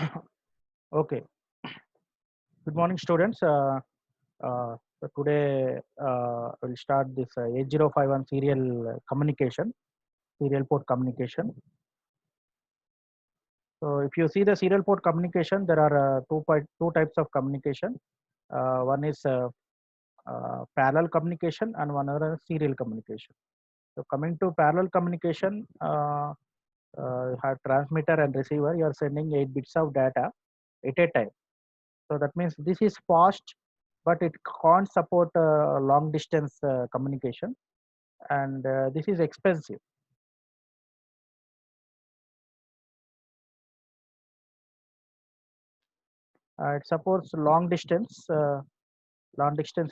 Okay. Good morning, students. So today we'll start this 8051 serial port communication. So if you see the serial port communication, there are two types of communication. One is parallel communication and one other serial communication. So coming to parallel communication, have transmitter and receiver. You are sending 8 bits of data at a time. So that means this is fast, but it can't support long distance communication, and this is expensive. It supports long distance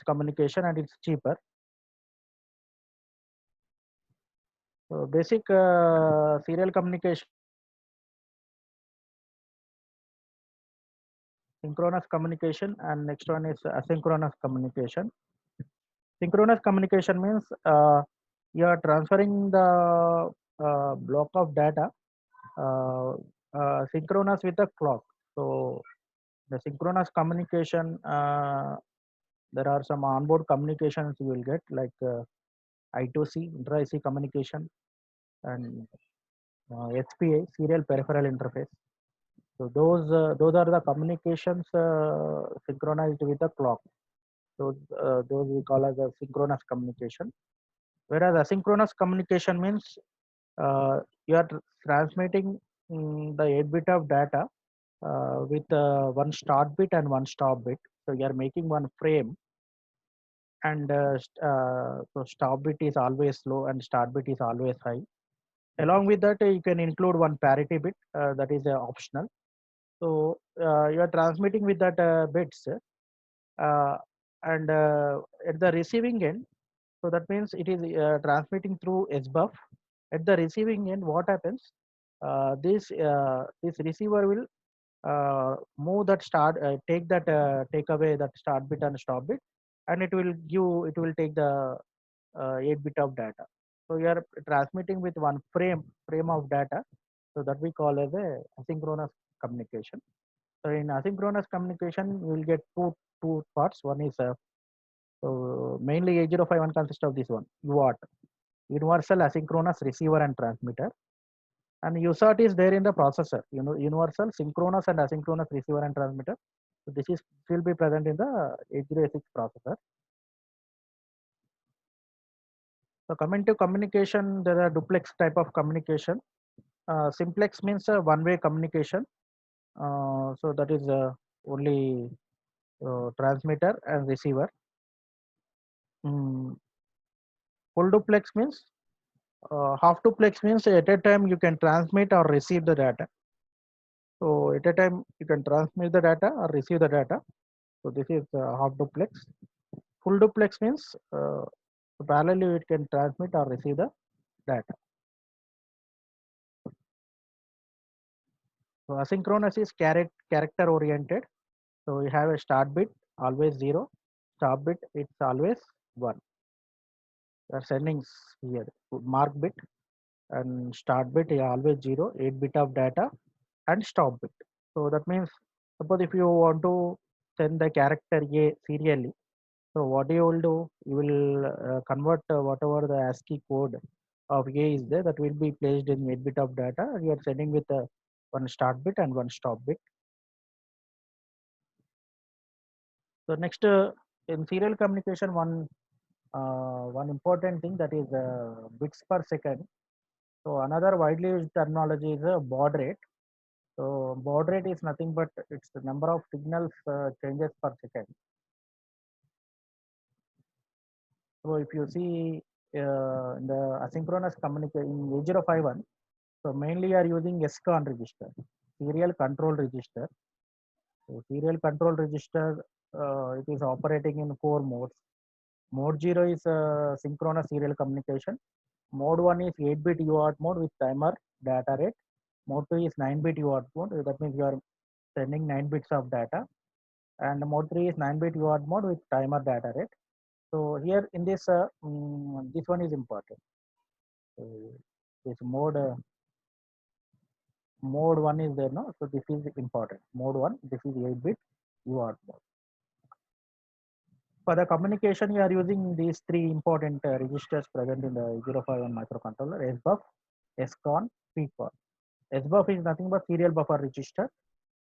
communication, and it's cheaper. So basic serial communication, synchronous communication, and next one is asynchronous communication. Synchronous communication means you are transferring the block of data uh, synchronous with the clock. So the synchronous communication, there are some onboard communications you will get like I2C, intra-IC communication, and SPI, serial peripheral interface. So those are the communications synchronized with the clock. Those we call as a synchronous communication. Whereas asynchronous communication means you are transmitting the 8 bit of data with one start bit and one stop bit. So you are making one frame, and so stop bit is always low and start bit is always high. Along with that, you can include one parity bit that is optional. So you are transmitting with that bits, uh, and at the receiving end, so that means it is transmitting through SBUF. At the receiving end, what happens? This receiver will move that take away that start bit and stop bit, and it will take the 8 bit of data. So you are transmitting with one frame of data. So that we call as a asynchronous communication. So in asynchronous communication, you will get two parts. One is so mainly 8051 consists of this one UART, universal asynchronous receiver and transmitter, and USART is there in the processor. Universal synchronous and asynchronous receiver and transmitter. So this is will be present in the 8086 processor. So coming to communication, there are duplex type of communication. Simplex means a one-way communication. So that is only transmitter and receiver. Mm, Full duplex means half duplex means at a time you can transmit or receive the data. So at a time you can transmit the data or receive the data. So this is half duplex. Full duplex means parallelly it can transmit or receive the data. So asynchronous is character oriented. So you have a start bit always 0, stop bit it's always 1. You are sending here mark bit, and start bit is always 0, 8 bit of data, and stop bit. So that means suppose if you want to send the character A serially, so what you will do, you will convert whatever the ASCII code of A is there, that will be placed in 8 bit of data, and you are sending with one start bit and one stop bit. So next, in serial communication, one important thing that is bits per second. So another widely used terminology is baud rate. So baud rate is nothing but it's the number of signals changes per second. So if you see in the asynchronous communication in 8051, so mainly you are using SCON register, serial control register. So serial control register, it is operating in 4 modes. Mode 0 is synchronous serial communication. Mode 1 is 8-bit UART mode with timer data rate. Mode 2 is 9-bit UART mode. That means you are sending 9 bits of data. And mode 3 is 9-bit UART mode with timer data rate. So here in this, this one is important. So this mode mode 1 is there, no? So this is important. Mode 1, this is 8-bit UART mode. For the communication, you are using these three important registers present in the 8051 microcontroller: SBUF, SCON, PCON. SBUF is nothing but serial buffer register.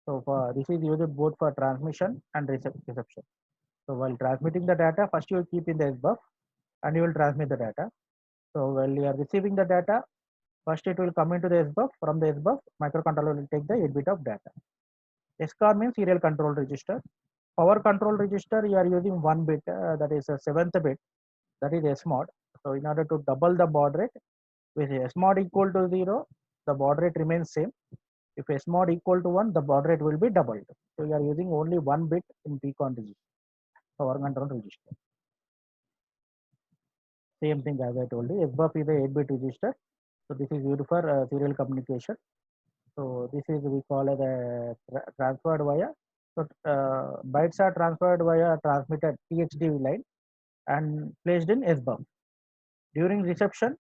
So this is used both for transmission and reception. So while transmitting the data, first you will keep in the SBUF and you will transmit the data. So while you are receiving the data, first it will come into the SBUF. From the SBUF, microcontroller will take the 8-bit of data. SCON means serial control register. Power control register, you are using 1 bit, that is a 7th bit, that is SMOD. So in order to double the baud rate, with SMOD equal to 0, the baud rate remains same. If SMOD equal to 1, the baud rate will be doubled. So you are using only 1 bit in PCON register, power control register. Same thing as I told you, SBUF is a 8-bit register. So this is used for serial communication. So this is we call it a transferred via. So bytes are transferred via transmitted THD line and placed in SBUF. During reception,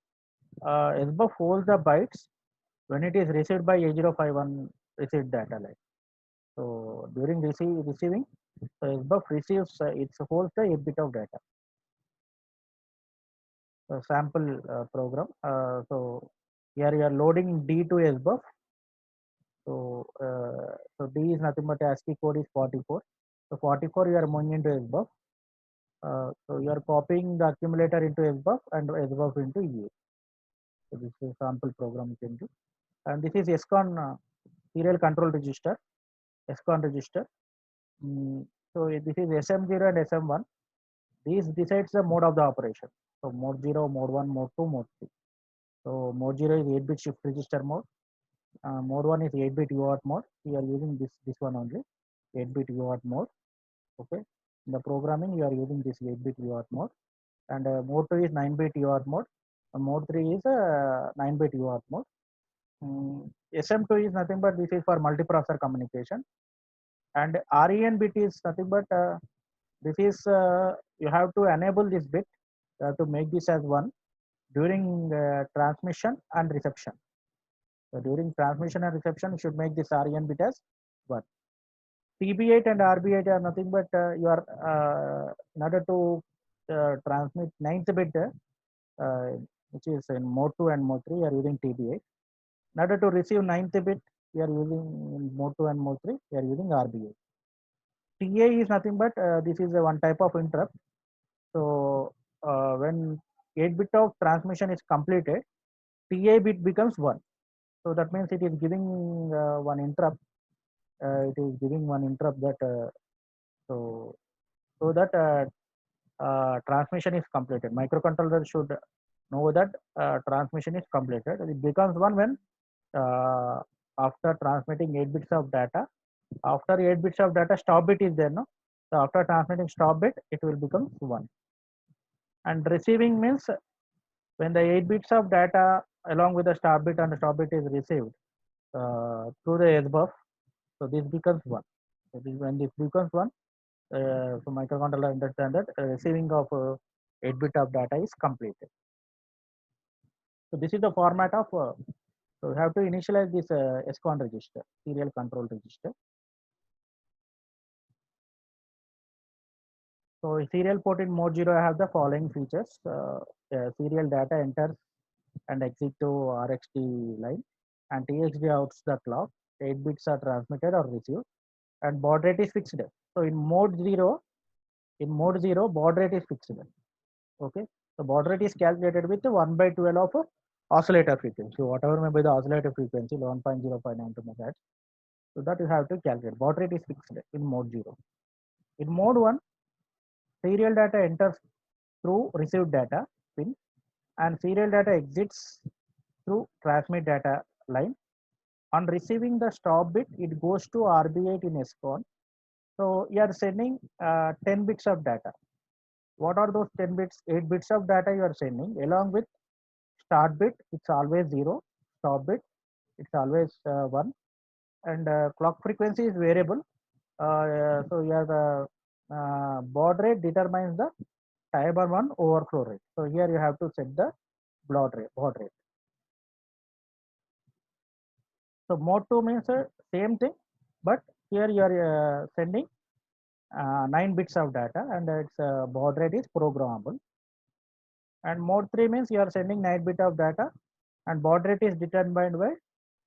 SBUF holds the bytes when it is received by 8051 received data line. So during receiving, so SBUF receives it holds the 8-bit of data. So sample program. So here you are loading D to SBUF. So D is nothing but ASCII code is 44. So 44 you are moving into SBUF. So you are copying the accumulator into SBUF and SBUF into EA. So this is sample program you can do. And this is SCON serial control register, SCON register. So this is SM0 and SM1. These decides the mode of the operation. So mode 0, mode 1, mode 2, mode 3. So mode 0 is 8-bit shift register mode. Mode 1 is 8-bit UART mode. We are using this one only, 8-bit UART mode. Okay. In the programming, you are using this 8-bit UART mode. And mode 2 is 9-bit UART mode. Mode 3 is 9-bit UART mode. SM2 is nothing but this is for multiprocessor communication. And REN bit is nothing but this is you have to enable this bit to make this as 1 during transmission and reception. So during transmission and reception, you should make this REN bit as 1. TB8 and RB8 are nothing but you are in order to transmit 9th bit, which is in mode 2 and mode 3, you are using TB8. In order to receive 9th bit, we are using in mode 2 and mode 3, we are using RB8. TA is nothing but this is a one type of interrupt. So when 8-bit of transmission is completed, TA bit becomes 1. So that means it is giving one interrupt. It is giving one interrupt that so that transmission is completed. Microcontroller should know that transmission is completed. It becomes 1 when after transmitting 8 bits of data. After 8 bits of data, stop bit is there, no? So after transmitting stop bit, it will become 1. And receiving means when the 8 bits of data along with the stop bit and the stop bit is received through the SBUF, so this becomes 1. So when this becomes 1, so microcontroller understand that receiving of 8-bit of data is completed. So this is the format of, so we have to initialize this SCON register, serial control register. So serial port in mode 0 I have the following features. Serial data enters and exit to RxD line and TXD outs the clock. 8 bits are transmitted or received and baud rate is fixed. So in mode 0, baud rate is fixed. Okay. So baud rate is calculated with 1/12 of oscillator frequency. Whatever may be the oscillator frequency, 1.0592 MHz. So that you have to calculate. Baud rate is fixed in mode 0. In mode 1, serial data enters through received data pin and serial data exits through transmit data line. On receiving the stop bit, it goes to RB8 in SCON. So you are sending 10 bits of data. What are those 10 bits? 8 bits of data you are sending along with start bit, it's always 0. Stop bit, it's always 1. And clock frequency is variable. So here the baud rate determines the timer 1 overflow rate. So here you have to set the baud rate. So mode 2 means same thing, but here you are sending 9 bits of data, and its baud rate is programmable. And mode 3 means you are sending 9 bit of data, and baud rate is determined by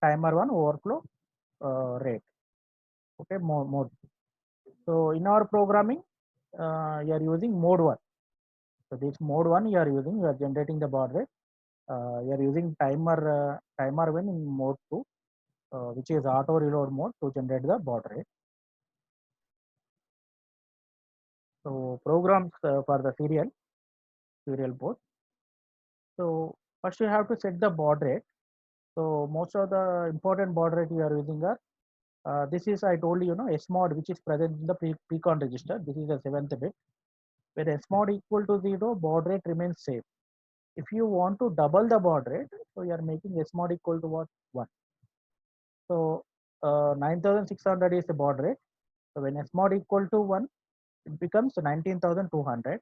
timer 1 overflow rate. Okay, mode. So in our programming, you are using mode 1. So this mode 1 you are using, you are generating the baud rate. You are using timer 1 in mode 2, which is auto reload mode, to generate the baud rate. So programs for the serial port. So first you have to set the baud rate. So most of the important baud rate we are using are this is, I told you, SMOD, which is present in the precon register. This is the 7th bit. When SMOD equal to 0, baud rate remains same. If you want to double the baud rate, so you are making SMOD equal to what? 1. So 9600 is the baud rate. So when SMOD equal to 1, it becomes 19200.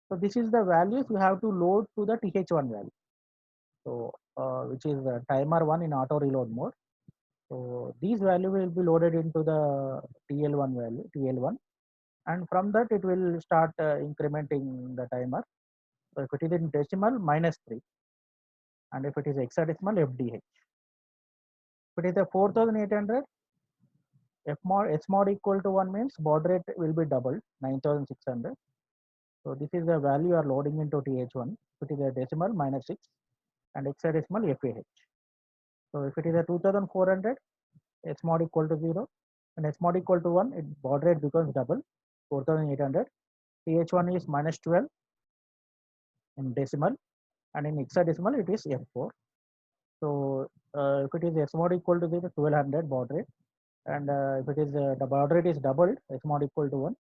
So this is the values you have to load to the TH1 value. So which is timer 1 in auto reload mode. So these value will be loaded into the TL1 value, TL1, and from that it will start incrementing the timer. So if it is in decimal, -3, and if it is hexadecimal, FDH. If it is a 4800, SMOD equal to 1 means baud rate will be doubled, 9600. So this is the value you are loading into TH1. If it is a decimal, -6, and hexadecimal, FAH. So if it is a 2400, SMOD equal to 0, and SMOD equal to 1, it baud rate becomes double, 4800. TH1 is -12 in decimal, and in hexadecimal it is F4. So if it is SMOD equal to 0, 1200 baud rate, and if it is the baud rate is doubled, SMOD equal to 1,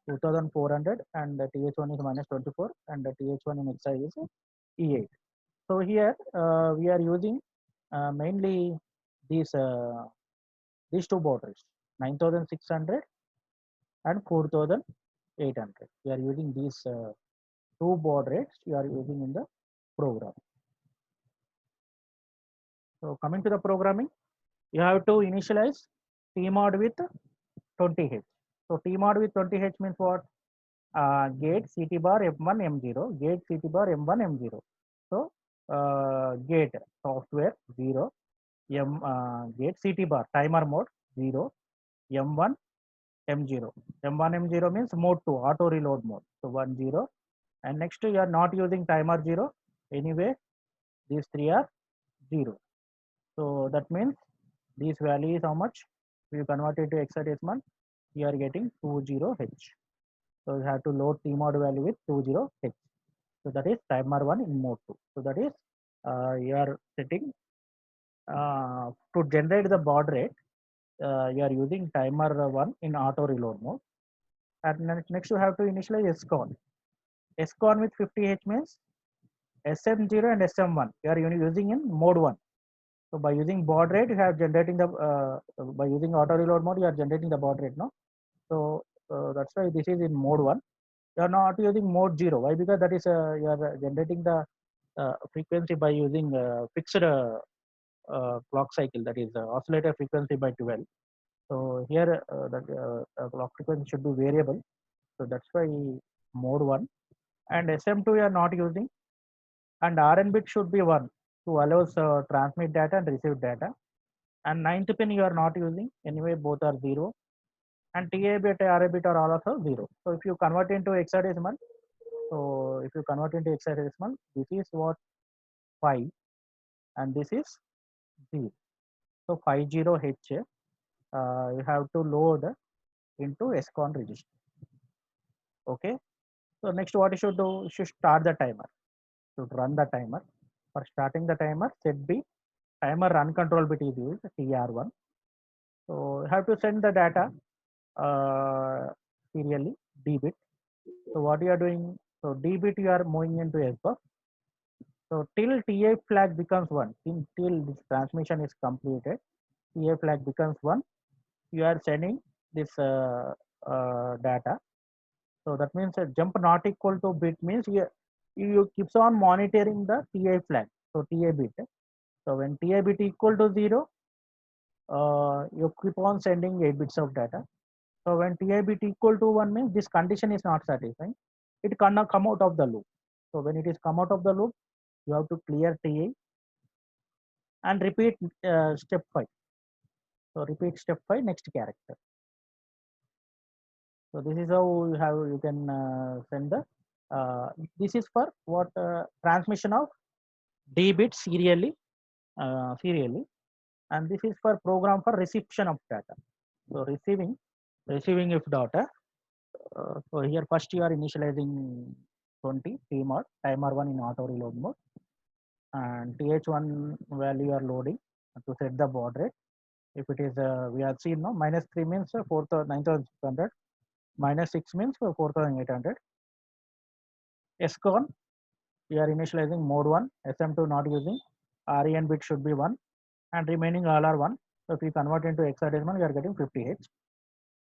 2400, and TH1 is -24, and TH1 in hexa is E8. So here we are using mainly these two baud rates, 9600 and 4800. We are using these two baud rates you are using in the program. So coming to the programming, you have to initialize tmod with 20H. So tmod with 20H means what? Gate ct bar m1 m0, gate ct bar m1 m0. So gate software 0, gate ct bar timer mode 0, m1 m0. M1 m0 means mode 2, auto reload mode. So 1 0, and next you are not using timer 0. Anyway, these three are 0. So that means this value is how much? If you convert it to hexadecimal, you are getting 20H. So you have to load tmod value with 20H. So that is timer 1 in mode 2. So that is you are setting to generate the baud rate. You are using timer 1 in auto reload mode. And next you have to initialize SCON. SCON with 50H means SM0 and SM1. You are using in mode 1. So by using baud rate, you have generating the by using auto reload mode, you are generating the baud rate, no? So that's why this is in mode 1. You are not using mode 0. Why? Because that is you are generating the frequency by using fixed clock cycle, that is oscillator frequency by 12. So here that clock frequency should be variable. So that's why mode 1. And SM2 you are not using, and RN bit should be 1 to allows transmit data and receive data. And 9th pin you are not using, anyway both are 0, and TA bit, RA bit are all also 0. So if you convert into hexadecimal, this is what 5, and this is 0. So 50H you have to load into SCON register. Okay. So next what you should do, you should start the timer. Should run the timer. For starting the timer, set B, timer run control bit is used, TR1. So you have to send the data serially, D bit. So what you are doing, so D bit you are moving into SBUF. So till TA flag becomes 1, till this transmission is completed, TA flag becomes 1, you are sending this data. So that means a jump not equal to bit means you keeps on monitoring the TA flag. So TA bit. So when TA bit equal to 0, you keep on sending 8 bits of data. So when ti bit equal to 1 means this condition is not satisfying, it cannot come out of the loop. So when it is come out of the loop, you have to clear ti and repeat step 5. So repeat step 5 next character. So this is how you can send the this is for what transmission of d bits serially, and this is for program for reception of data. So receiving if data. So here first you are initializing 20 tmod timer 1 in auto reload mode, and th1 value you are loading to set the baud rate. If it is we have seen no -3 means 9600, -6 means 4800. SCON we are initializing mode 1, SM2 not using, REN bit should be 1, and remaining all are 1. So if you convert into hexadecimal, you are getting 50H.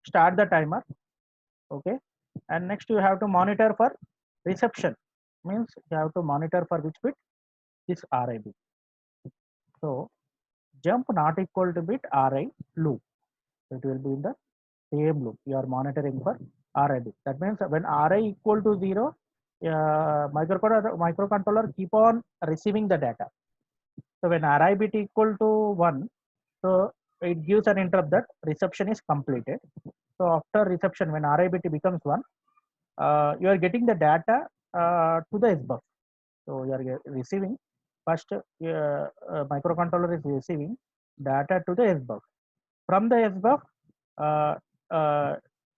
Start the timer. Okay, and next you have to monitor for reception, means you have to monitor for which bit, this RI bit. So jump not equal to bit RI loop. So it will be in the same loop. You are monitoring for RI bit. That means when RI equal to 0, microcontroller keep on receiving the data. So when RI bit equal to 1, so it gives an interrupt that reception is completed. So after reception, when RI bit becomes 1, you are getting the data to the SBUF. So you are receiving first microcontroller is receiving data to the SBUF. From the SBUF,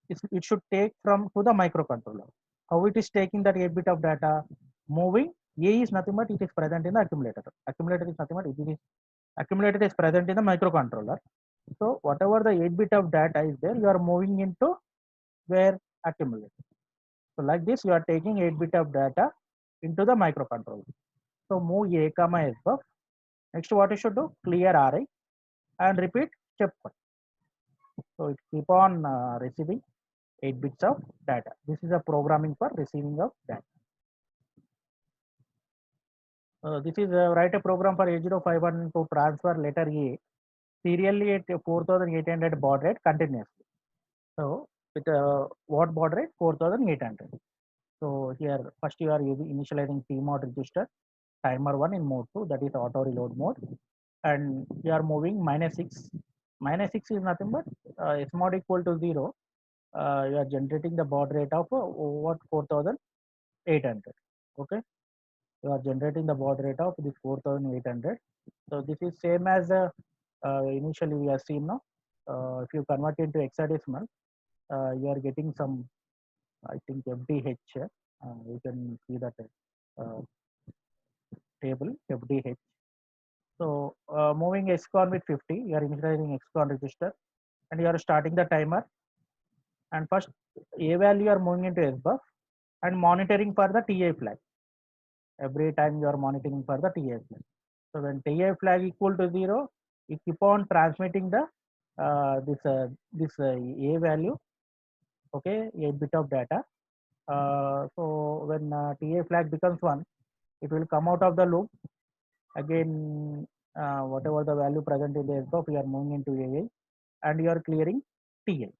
it should take from to the microcontroller. How it is taking that 8 bit of data? Moving A is nothing but it is present in the accumulator. Accumulator is nothing but it is accumulator is present in the microcontroller. So whatever the 8 bit of data is there, you are moving into where accumulator. So like this, you are taking 8 bit of data into the microcontroller. So move A comma SBUF. Next, what you should do? Clear RI and repeat step 1. So it keep on receiving 8 bits of data. This is a programming for receiving of data. This is write a program for 8051 to transfer letter A serially at 4800 baud rate continuously. So with what baud rate? 4800. So here first you are initializing tmod register timer 1 in mode 2, that is auto reload mode, and you are moving -6. -6 is nothing but smod equal to 0. You are generating the baud rate of what 4800. Okay, you are generating the baud rate of this 4800. So this is same as initially we have seen now. If you convert into hexadecimal, you are getting some, I think, FDH. You can see that uh, table FDH. So moving XCON with 50, you are initializing XCON register and you are starting the timer. And first A value you are moving into SBUF and monitoring for the TI flag. Every time you are monitoring for the TI flag. So when TI flag equal to 0, you keep on transmitting the this A value. Okay, 8 bit of data. So when TI flag becomes 1, it will come out of the loop. Again, whatever the value present in the SBUF, you are moving into AA and you are clearing TI.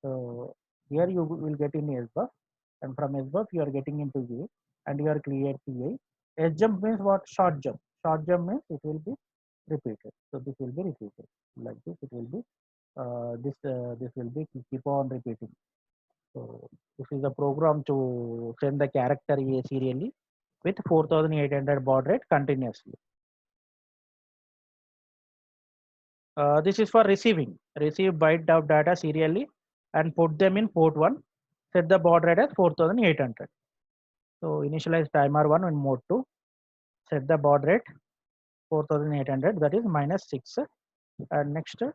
So here you will get in SBUF, and from SBUF you are getting into A and you are clear TI. S jump means what? Short jump. Short jump means it will be repeated. So this will be repeated like this. It will be this will be keep on repeating. So this is a program to send the character A serially with 4800 baud rate continuously. This is for receiving. Receive byte of data serially and put them in port 1. Set the baud rate as 4800. So initialize timer 1 in mode 2. Set the baud rate 4800, that is -6. And next, so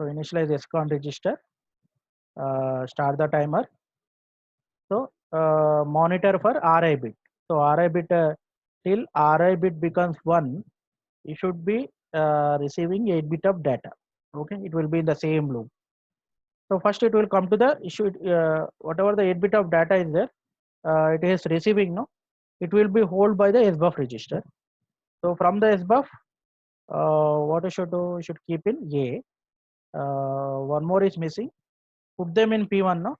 initialize SCON register. Start the timer. So monitor for RI bit. So RI bit till RI bit becomes 1, you should be receiving 8 bit of data. Okay, it will be in the same loop. So first it will come to the issue, whatever the 8 bit of data is there, it is receiving, no, it will be held by the SBUF register. So from the SBUF, What you should do, you should keep in A. One more is missing, put them in P1 now.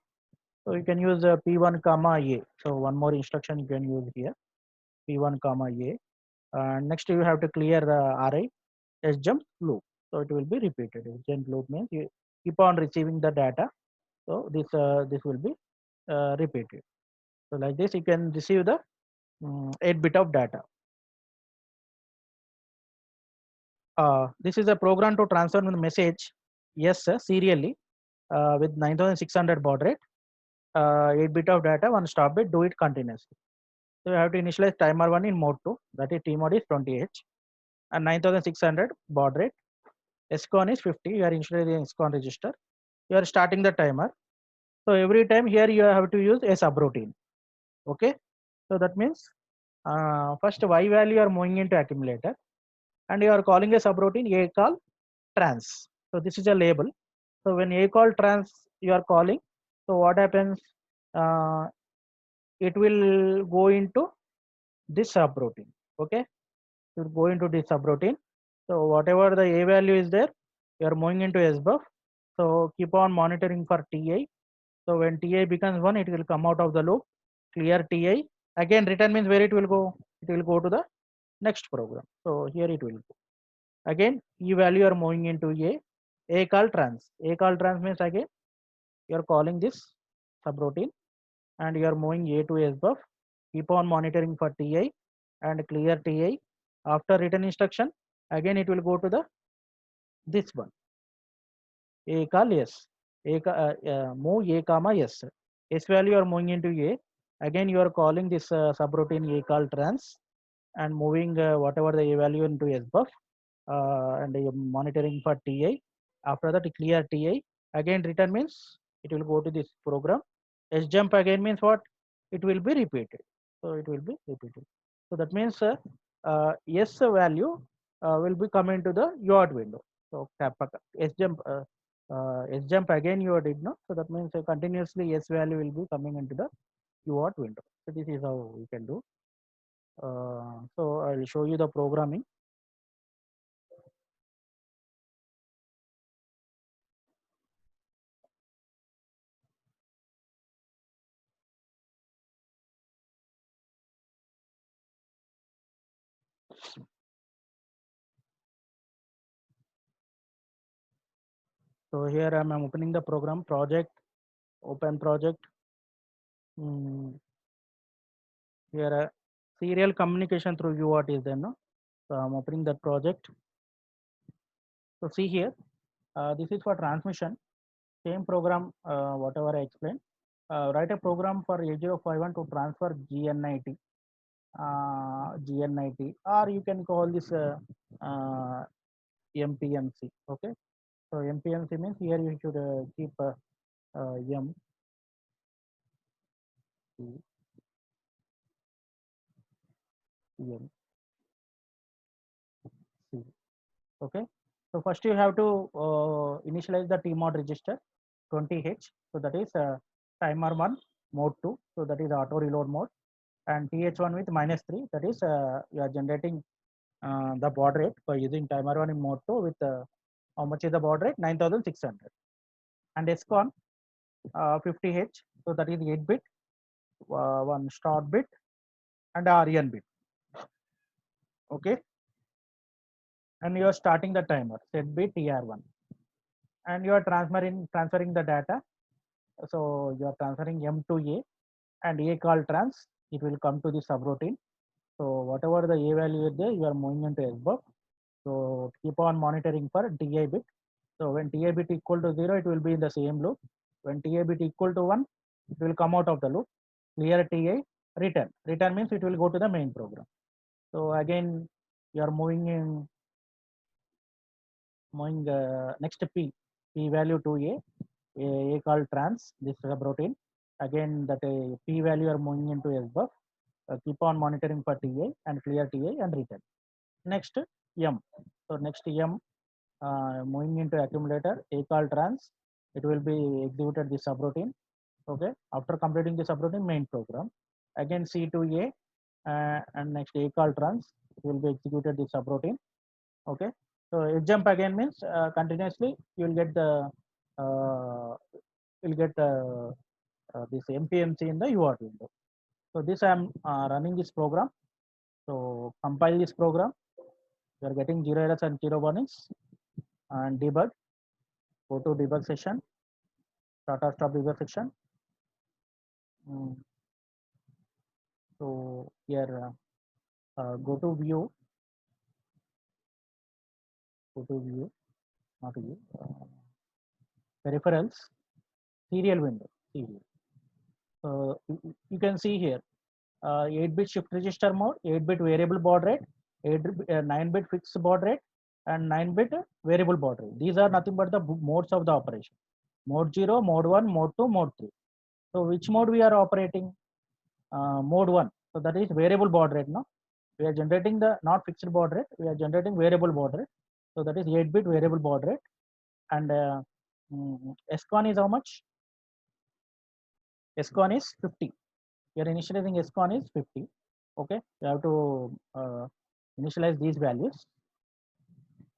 So you can use P1 comma A. So one more instruction you can use here, P1 comma A. Next you have to clear the RI SJump loop. So it will be repeated. SJump loop means you keep on receiving the data. So this will be repeated. So like this, you can receive the 8 bit of data. This is a program to transfer the message, yes, sir, serially with 9600 baud rate, 8 bit of data, one stop bit, do it continuously. So you have to initialize timer 1 in mode 2, that is T mode is 20H, and 9600 baud rate. SCON is 50, you are initializing SCON register. You are starting the timer. So every time here you have to use a subroutine. Okay. So that means first Y value you are moving into accumulator, and you are calling a subroutine A call trans. So this is a label. So when A call trans you are calling, so what happens? Uh, it will go into this subroutine. Okay, it will go into this subroutine. So whatever the A value is there, you are moving into SBUF. So keep on monitoring for TI. So when TI becomes 1, it will come out of the loop, clear TI. Again, return means where it will go? It will go to the next program. So here it will go. Again, E value you are moving into A call trans. A call trans means again, you are calling this subroutine and you are moving A to SBUF. Keep on monitoring for TI and clear TI. After return instruction, again it will go to the this one. A call yes. Move A comma yes. S value you are moving into A. Again you are calling this subroutine A call trans and moving whatever the A value into SBUF and monitoring for TI. After that clear TI. Again return means it will go to this program. SJump again means what? It will be repeated. So it will be repeated. So that means yes value will be coming to the UART window. So SJump SJump again you did not. So that means continuously yes value will be coming into the UART window. So this is how we can do. So I'll show you the programming. So here I'm opening the program project, open project. Here serial communication through UART is there, no? So I'm opening that project. So see here, this is for transmission. Same program, whatever I explained. Write a program for 8051 to transfer GNIT, GNIT, or you can call this MPMC. Okay. So MPMC means here you should keep M C M C. Okay. So first you have to initialize the TMOD register 20H. So that is timer 1 mode 2. So that is auto reload mode, and TH1 with -3. That is you are generating the baud rate by using timer 1 in mode 2 with how much is the baud rate? 9600. And SCON 50H. So that is 8 bit, one start bit, and RN bit. Okay. And you are starting the timer set bit TR1, and you are transferring the data. So you are transferring M to A, and A call trans. It will come to the subroutine. So whatever the A value is there, you are moving into SBUF. So keep on monitoring for TI bit. So when TI bit equal to 0, it will be in the same loop. When TI bit equal to 1, it will come out of the loop. Clear TI, return. Return means it will go to the main program. So again, you are moving next P value to A called trans, this subroutine. Again, that P value are moving into SBUF. Keep on monitoring for TI and clear TI and return. Next M. So next M moving into accumulator A call trans. It will be executed the subroutine. Okay. After completing the subroutine main program, again C to A and next A call trans, it will be executed the subroutine. Okay, so it jump again means continuously you will get the you'll get this MPMC in the UART window. So this I am running this program. So compile this program. You are getting 0 errors and 0 warnings, and debug. Go to debug session. Start or stop debug section. So here go to view. Go to view, not view. Peripherals, serial window. Serial. So you can see here 8-bit shift register mode, 8-bit variable baud rate, 9-bit fixed baud rate, and 9-bit variable baud rate. These are nothing but the modes of the operation. Mode 0, mode 1, mode 2, mode 3. So which mode we are operating? Mode 1. So that is variable baud rate. No, we are generating the not fixed baud rate. We are generating variable baud rate. So that is 8-bit variable baud rate. And SCON is how much? SCON is 50. Your initializing SCON is 50. Okay, you have to initialize these values.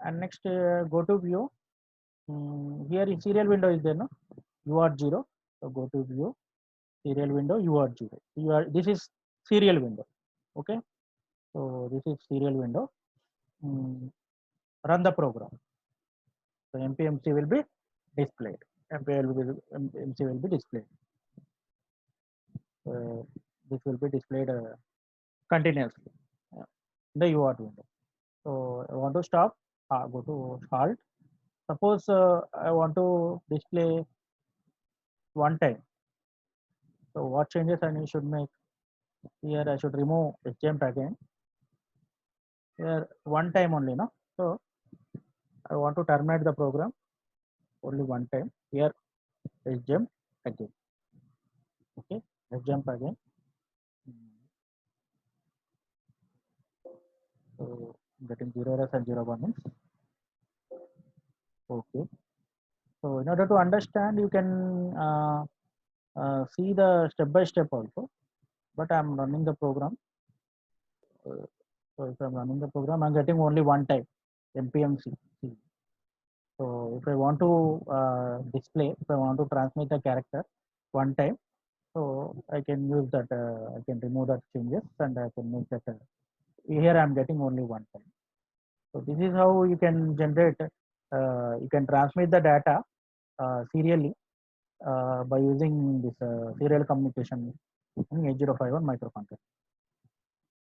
And next go to view. Here in serial window is there, no? UART 0. So go to view, serial window, UART 0. This is serial window. Okay, so this is serial window. Run the program. So MPMC will be displayed. MPMC will be displayed. This will be displayed continuously in the UART window. So I want to stop. Go to halt. Suppose I want to display one time. So what changes I should make? Here I should remove HJMP again. Here one time only, no? So I want to terminate the program only one time. Here HJMP again. Okay, HJMP again. So getting 0 errors and 0 warnings. Okay. So in order to understand, you can see the step by step also. But I'm running the program. So if I'm running the program, I'm getting only one time MPMC. So if I want to display, if I want to transmit the character one time, so I can use that. I can remove that changes and I can make that. Here I'm getting only one time. So this is how you can generate. You can transmit the data serially by using this serial communication in 8051 microcontroller.